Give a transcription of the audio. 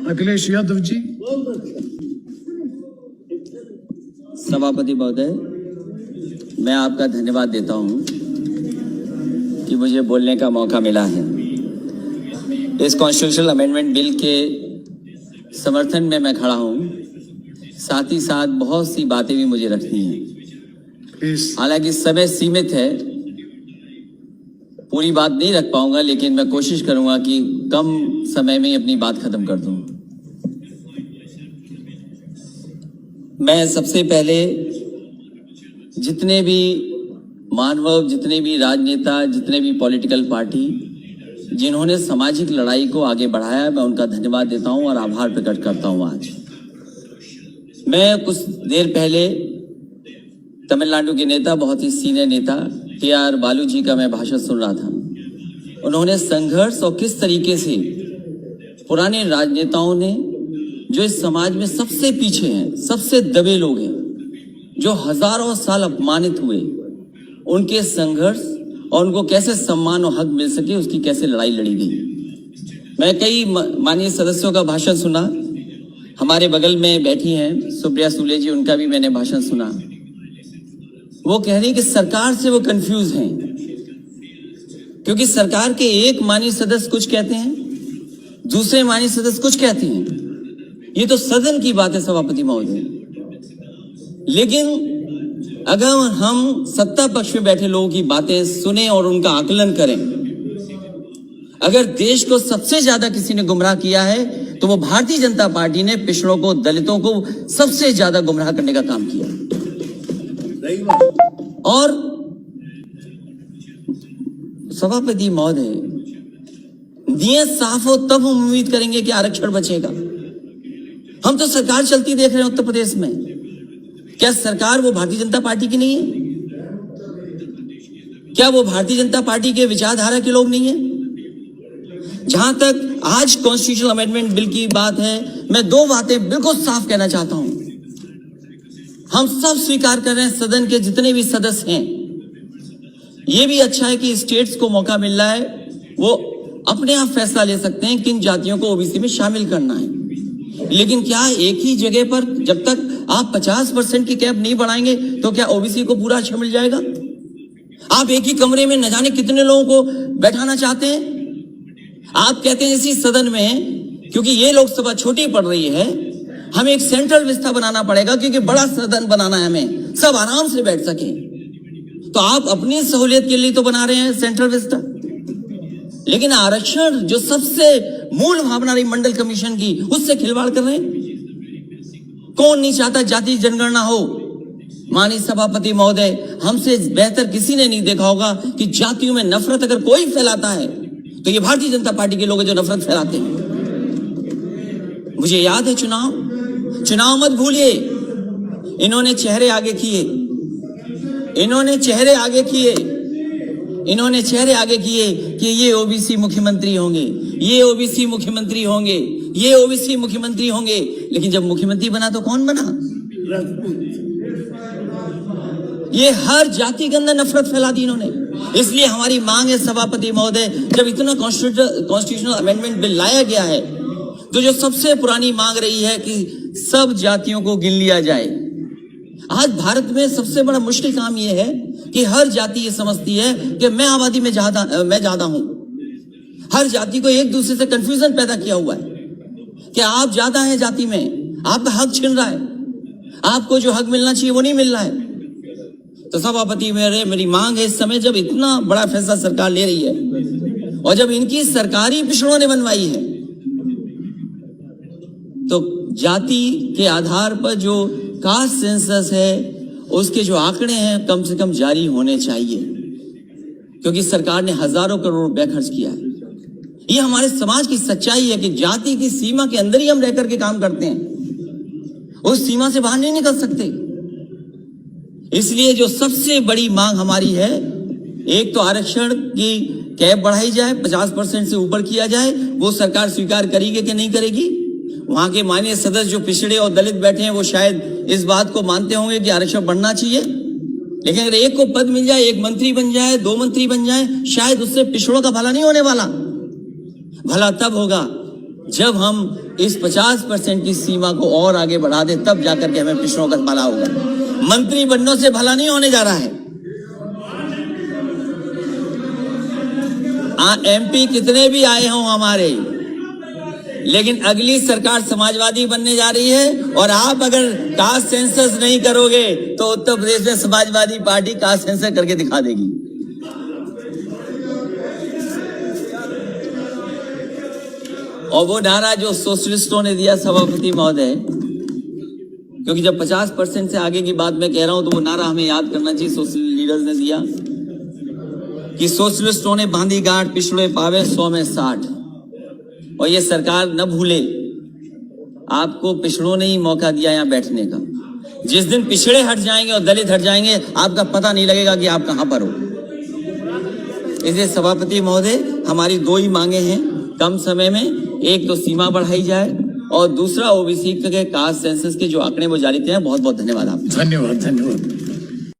अखिलेश यादव जी। सभापति महोदय, मैं आपका धन्यवाद देता हूं कि मुझे बोलने का मौका मिला है। इस कॉन्स्टिट्यूशनल अमेंडमेंट बिल के समर्थन में मैं खड़ा हूं। साथ ही साथ बहुत सी बातें भी मुझे रखनी हैं। हालांकि समय सीमित है, पूरी बात नहीं रख पाऊंगा, लेकिन मैं कोशिश करूंगा कि कम समय में अपनी बात खत्म कर दूं। मैं सबसे पहले जितने भी मानव, जितने भी राजनेता, जितने भी पॉलिटिकल पार्टी जिन्होंने सामाजिक लड़ाई को आगे बढ़ाया, मैं उनका धन्यवाद देता हूं और आभार प्रकट करता हूं। आज मैं कुछ देर पहले तमिलनाडु के नेता, बहुत ही सीनियर नेता TR बालू जी का मैं भाषण सुन रहा था। उन्होंने संघर्ष और किस तरीके से पुराने राजनेताओं ने, जो इस समाज में सबसे पीछे हैं, सबसे दबे लोग हैं, जो हजारों साल अपमानित हुए, उनके संघर्ष और उनको कैसे सम्मान और हक मिल सके, उसकी कैसे लड़ाई लड़ी गई। मैं कई माननीय सदस्यों का भाषण सुना। हमारे बगल में बैठी हैं सुप्रिया सुले जी, उनका भी मैंने भाषण सुना। वो कह रही कि सरकार से वो कंफ्यूज हैं, क्योंकि सरकार के एक माननीय सदस्य कुछ कहते हैं, दूसरे माननीय सदस्य कुछ कहते हैं। ये तो सदन की बात है सभापति महोदय। लेकिन अगर हम सत्ता पक्ष में बैठे लोगों की बातें सुने और उनका आकलन करें, अगर देश को सबसे ज्यादा किसी ने गुमराह किया है तो वो भारतीय जनता पार्टी ने पिछड़ों को, दलितों को सबसे ज्यादा गुमराह करने का काम किया। और सभापति महोदय, नियत साफ हो तब हम उम्मीद करेंगे कि आरक्षण बचेगा। हम तो सरकार चलती देख रहे हैं उत्तर प्रदेश में। क्या सरकार वो भारतीय जनता पार्टी की नहीं है? क्या वो भारतीय जनता पार्टी के विचारधारा के लोग नहीं है? जहां तक आज कॉन्स्टिट्यूशनल अमेंडमेंट बिल की बात है, मैं दो बातें बिल्कुल साफ कहना चाहता हूं। हम सब स्वीकार कर रहे हैं, सदन के जितने भी सदस्य हैं, ये भी अच्छा है कि स्टेट्स को मौका मिल रहा है, वो अपने आप फैसला ले सकते हैं किन जातियों को ओबीसी में शामिल करना है। लेकिन क्या एक ही जगह पर जब तक आप 50% की कैप नहीं बढ़ाएंगे तो क्या ओबीसी को पूरा अच्छा मिल जाएगा? आप एक ही कमरे में न जाने कितने लोगों को बैठाना चाहते हैं। आप कहते हैं इसी सदन में, क्योंकि ये लोकसभा छोटी पड़ रही है, हमें एक सेंट्रल विस्ता बनाना पड़ेगा, क्योंकि बड़ा सदन बनाना है हमें, सब आराम से बैठ सके। तो आप अपनी सहूलियत के लिए तो बना रहे हैं सेंट्रल विस्ता, लेकिन आरक्षण जो सबसे मूल भावना रही मंडल कमीशन की, उससे खिलवाड़ कर रहे हैं। कौन नहीं चाहता जाति जनगणना हो? माननीय सभापति महोदय, हमसे बेहतर किसी ने नहीं देखा होगा कि जातियों में नफरत अगर कोई फैलाता है तो ये भारतीय जनता पार्टी के लोग जो नफरत फैलाते हैं। मुझे याद है चुनाव मत भूलिए, इन्होंने चेहरे आगे किए, इन्होंने चेहरे आगे किए कि ये ओबीसी मुख्यमंत्री होंगे, ये ओबीसी मुख्यमंत्री होंगे, ये ओबीसी मुख्यमंत्री होंगे। लेकिन जब मुख्यमंत्री बना तो कौन बना? ये हर जाति के अंदर नफरत फैला दी इन्होंने। इसलिए हमारी मांग है सभापति महोदय, जब इतना कॉन्स्टिट्यूशनल अमेंडमेंट बिल लाया गया है, तो जो सबसे पुरानी मांग रही है कि सब जातियों को गिन लिया जाए। आज भारत में सबसे बड़ा मुश्किल काम यह है कि हर जाति ये समझती है कि मैं आबादी में ज्यादा हूं। हर जाति को एक दूसरे से कंफ्यूजन पैदा किया हुआ है कि आप ज्यादा है जाति में, आपका हक छिन रहा है, आपको जो हक मिलना चाहिए वो नहीं मिल रहा है। तो सभापति मेरी मांग है, इस समय जब इतना बड़ा फैसला सरकार ले रही है और जब इनकी सरकारी पिछड़ों ने बनवाई है, तो जाति के आधार पर जो कास्ट सेंसस है, उसके जो आंकड़े हैं कम से कम जारी होने चाहिए, क्योंकि सरकार ने हजारों करोड़ रुपया खर्च किया है। ये हमारे समाज की सच्चाई है कि जाति की सीमा के अंदर ही हम रहकर के काम करते हैं, उस सीमा से बाहर नहीं निकल सकते। इसलिए जो सबसे बड़ी मांग हमारी है, एक तो आरक्षण की कैप बढ़ाई जाए, 50% से ऊपर किया जाए। वो सरकार स्वीकार करेगी कि नहीं करेगी? वहां के माननीय सदस्य जो पिछड़े और दलित बैठे हैं, वो शायद इस बात को मानते होंगे कि आरक्षण बढ़ना चाहिए। लेकिन अगर एक को पद मिल जाए, एक मंत्री बन जाए, 2 मंत्री बन जाए, शायद उससे पिछड़ों का भला नहीं होने वाला। भला तब होगा जब हम इस 50% की सीमा को और आगे बढ़ा दे तब जाकर के हमें पिछड़ों का भला होगा। मंत्री बनने से भला नहीं होने जा रहा है। एमपी कितने भी आए हों हमारे, लेकिन अगली सरकार समाजवादी बनने जा रही है। और आप अगर कास्ट सेंसस नहीं करोगे तो उत्तर प्रदेश में समाजवादी पार्टी कास्ट सेंसस करके दिखा देगी। और वो नारा जो सोशलिस्टों ने दिया सभापति महोदय, क्योंकि जब 50% से आगे की बात मैं कह रहा हूं तो वो नारा हमें याद करना चाहिए। सोशल लीडर्स ने दिया कि सोशलिस्टों ने बांधी गांठ, पिछड़े पावे 100 में 60। और ये सरकार न भूले, आपको पिछड़ों ने ही मौका दिया यहाँ बैठने का। जिस दिन पिछड़े हट जाएंगे और दलित हट जाएंगे, आपका पता नहीं लगेगा कि आप कहां पर हो। इसलिए सभापति महोदय, हमारी 2 ही मांगे हैं कम समय में। एक तो सीमा बढ़ाई जाए और दूसरा ओबीसी के कास्ट सेंसस के जो आंकड़े वो जारी किए हैं। बहुत बहुत धन्यवाद आपका। धन्यवाद।